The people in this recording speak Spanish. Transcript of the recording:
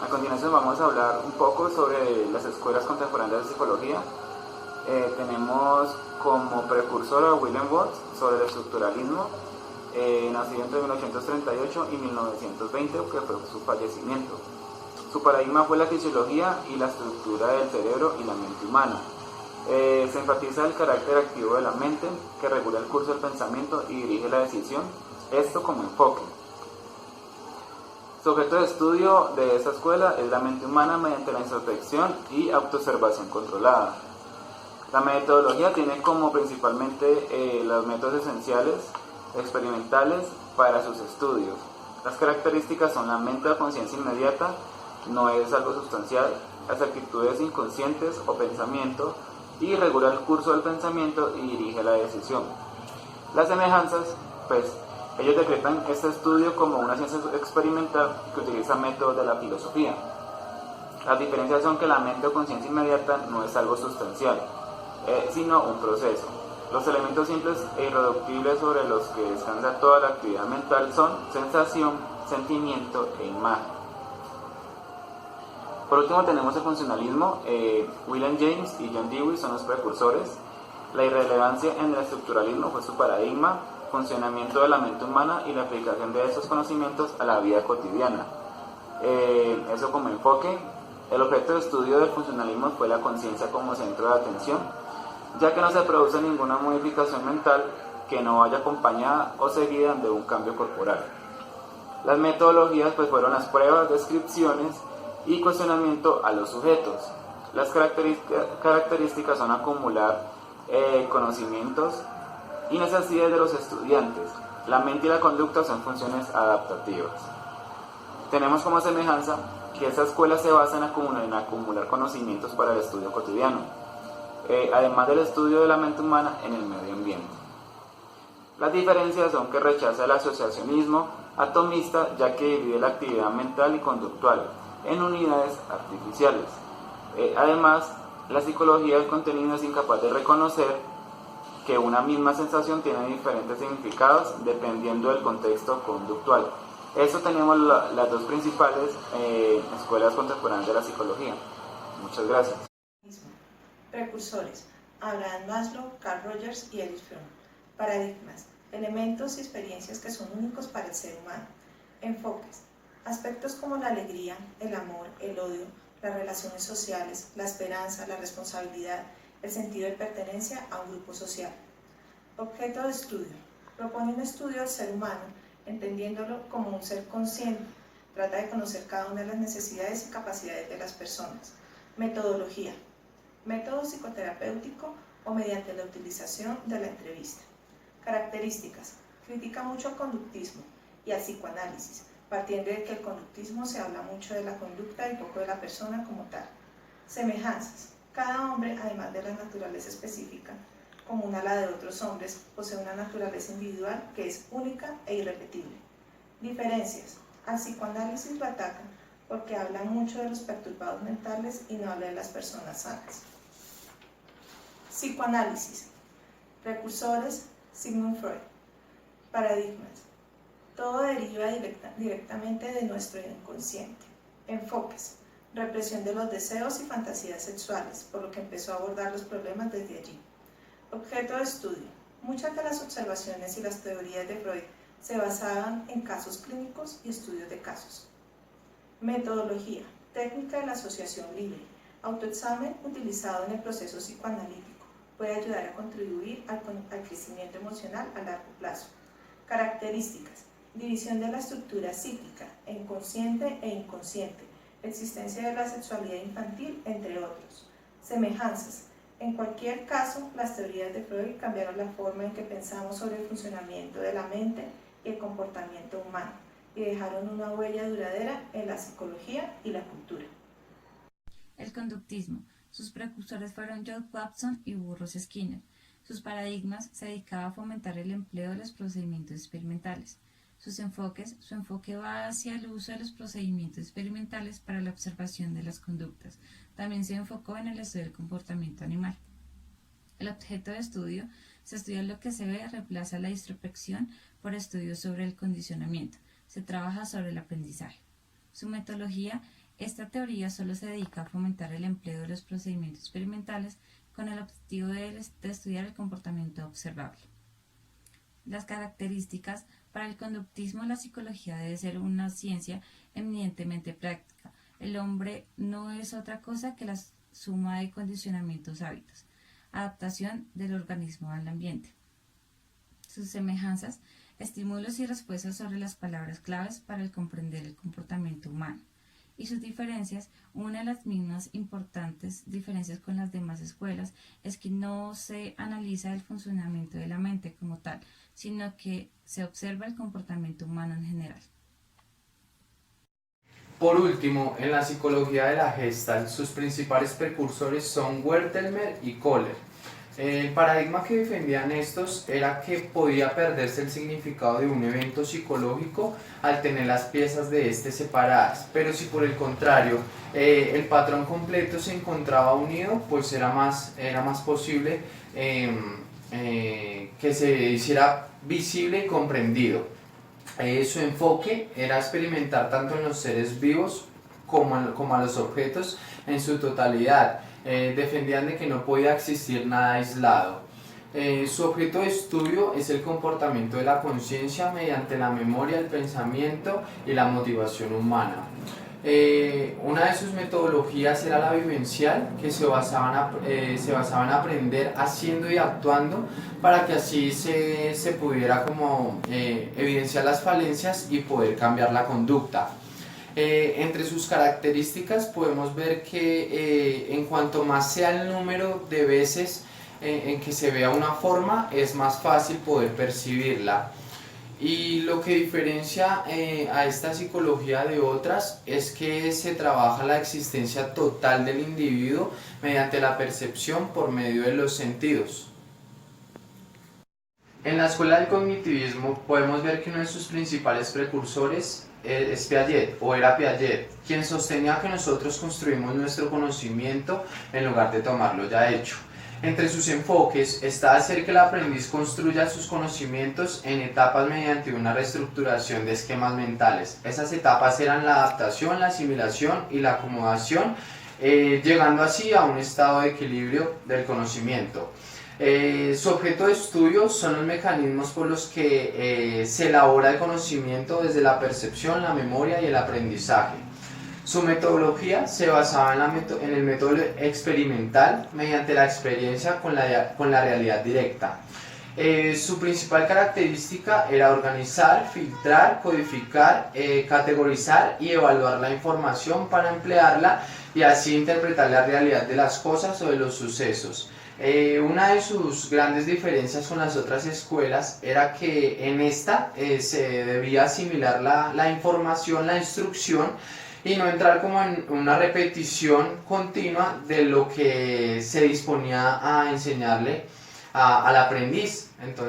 continuación vamos a hablar un poco sobre las escuelas contemporáneas de psicología. Tenemos como precursor a William Watts sobre el estructuralismo, nacido entre 1838 y 1920, que fue su fallecimiento. Su paradigma fue la fisiología y la estructura del cerebro y la mente humana. Se enfatiza el carácter activo de la mente, que regula el curso del pensamiento y dirige la decisión, esto como enfoque. Su objeto de estudio de esta escuela es la mente humana mediante la introspección y autoobservación controlada. La metodología tiene como principalmente los métodos esenciales experimentales para sus estudios. Las características son la mente o conciencia inmediata, no es algo sustancial, las actitudes inconscientes o pensamiento, y regula el curso del pensamiento y dirige la decisión. Las semejanzas, pues, ellos decretan este estudio como una ciencia experimental que utiliza métodos de la filosofía. Las diferencias son que la mente o conciencia inmediata no es algo sustancial, sino un proceso. Los elementos simples e irreductibles sobre los que descansa toda la actividad mental son sensación, sentimiento e imagen. Por último tenemos el funcionalismo. William James y John Dewey son los precursores. La irrelevancia en el estructuralismo fue su paradigma, funcionamiento de la mente humana y la aplicación de estos conocimientos a la vida cotidiana. Eso como enfoque. El objeto de estudio del funcionalismo fue la conciencia como centro de atención, ya que no se produce ninguna modificación mental que no vaya acompañada o seguida de un cambio corporal. Las metodologías pues fueron las pruebas, descripciones y cuestionamiento a los sujetos. Las características son acumular conocimientos y necesidades de los estudiantes. La mente y la conducta son funciones adaptativas. Tenemos como semejanza que esta escuela se basa en acumular conocimientos para el estudio cotidiano, además del estudio de la mente humana en el medio ambiente. Las diferencias son que rechaza el asociacionismo atomista, ya que divide la actividad mental y conductual en unidades artificiales. Además, la psicología del contenido es incapaz de reconocer que una misma sensación tiene diferentes significados dependiendo del contexto conductual. Eso tenemos las dos principales escuelas contemporáneas de la psicología. Muchas gracias. Precursores: Abraham Maslow, Carl Rogers y Erich Fromm. Paradigmas: elementos y experiencias que son únicos para el ser humano. Enfoques: aspectos como la alegría, el amor, el odio, las relaciones sociales, la esperanza, la responsabilidad, el sentido de pertenencia a un grupo social. Objeto de estudio: propone un estudio del ser humano, entendiéndolo como un ser consciente. Trata de conocer cada una de las necesidades y capacidades de las personas. Metodología: método psicoterapéutico o mediante la utilización de la entrevista. Características: critica mucho al conductismo y al psicoanálisis, partiendo de que el conductismo se habla mucho de la conducta y poco de la persona como tal. Semejanzas: cada hombre, además de la naturaleza específica, común a la de otros hombres, posee una naturaleza individual que es única e irrepetible. Diferencias: al psicoanálisis lo atacan porque habla mucho de los perturbados mentales y no habla de las personas sanas. Psicoanálisis. Precursores: Sigmund Freud. Paradigmas: todo deriva directamente de nuestro inconsciente. Enfoques: represión de los deseos y fantasías sexuales, por lo que empezó a abordar los problemas desde allí. Objeto de estudio: muchas de las observaciones y las teorías de Freud se basaban en casos clínicos y estudios de casos. Metodología: técnica de la asociación libre, autoexamen utilizado en el proceso psicoanalítico, puede ayudar a contribuir al crecimiento emocional a largo plazo. Características: división de la estructura psíquica en consciente e inconsciente, existencia de la sexualidad infantil, entre otros. Semejanzas: en cualquier caso, las teorías de Freud cambiaron la forma en que pensamos sobre el funcionamiento de la mente y el comportamiento humano, y dejaron una huella duradera en la psicología y la cultura. El conductismo. Sus precursores fueron John Watson y Burroughs Skinner. Sus paradigmas se dedicaba a fomentar el empleo de los procedimientos experimentales. Sus enfoques: su enfoque va hacia el uso de los procedimientos experimentales para la observación de las conductas. También se enfocó en el estudio del comportamiento animal. El objeto de estudio: se estudia lo que se ve, reemplaza la introspección por estudios sobre el condicionamiento. Se trabaja sobre el aprendizaje. Su metodología Esta teoría solo se dedica a fomentar el empleo de los procedimientos experimentales con el objetivo de estudiar el comportamiento observable. Las características. Para el conductismo, la psicología debe ser una ciencia eminentemente práctica. El hombre no es otra cosa que la suma de condicionamientos hábitos, adaptación del organismo al ambiente. Sus semejanzas, estímulos y respuestas sobre las palabras claves para el comprender el comportamiento humano. Y sus diferencias, una de las mismas importantes diferencias con las demás escuelas es que no se analiza el funcionamiento de la mente como tal, sino que se observa el comportamiento humano en general. Por último, en la psicología de la Gestalt, sus principales precursores son Wertheimer y Kohler. El paradigma que defendían estos era que podía perderse el significado de un evento psicológico al tener las piezas de este separadas, pero si por el contrario el patrón completo se encontraba unido, pues era más posible que se hiciera visible y comprendido. Su enfoque era experimentar tanto en los seres vivos como a los objetos en su totalidad. Defendían de que no podía existir nada aislado. Su objeto de estudio es el comportamiento de la conciencia mediante la memoria, el pensamiento y la motivación humana. Una de sus metodologías era la vivencial, que se basaba en aprender haciendo y actuando para que así se pudiera evidenciar las falencias y poder cambiar la conducta. Entre sus características podemos ver que en cuanto más sea el número de veces en que se vea una forma, es más fácil poder percibirla. Y lo que diferencia a esta psicología de otras es que se trabaja la existencia total del individuo mediante la percepción por medio de los sentidos. En la escuela del cognitivismo podemos ver que uno de sus principales precursores es Piaget, o era Piaget, quien sostenía que nosotros construimos nuestro conocimiento en lugar de tomarlo ya hecho. Entre sus enfoques está hacer que el aprendiz construya sus conocimientos en etapas mediante una reestructuración de esquemas mentales. Esas etapas eran la adaptación, la asimilación y la acomodación, llegando así a un estado de equilibrio del conocimiento. Su objeto de estudio son los mecanismos por los que se elabora el conocimiento desde la percepción, la memoria y el aprendizaje. Su metodología se basaba en el método experimental mediante la experiencia con la realidad directa. Su principal característica era organizar, filtrar, codificar, categorizar y evaluar la información para emplearla y así interpretar la realidad de las cosas o de los sucesos. Una de sus grandes diferencias con las otras escuelas era que en esta se debía asimilar la información, la instrucción, y no entrar como en una repetición continua de lo que se disponía a enseñarle al aprendiz. Entonces,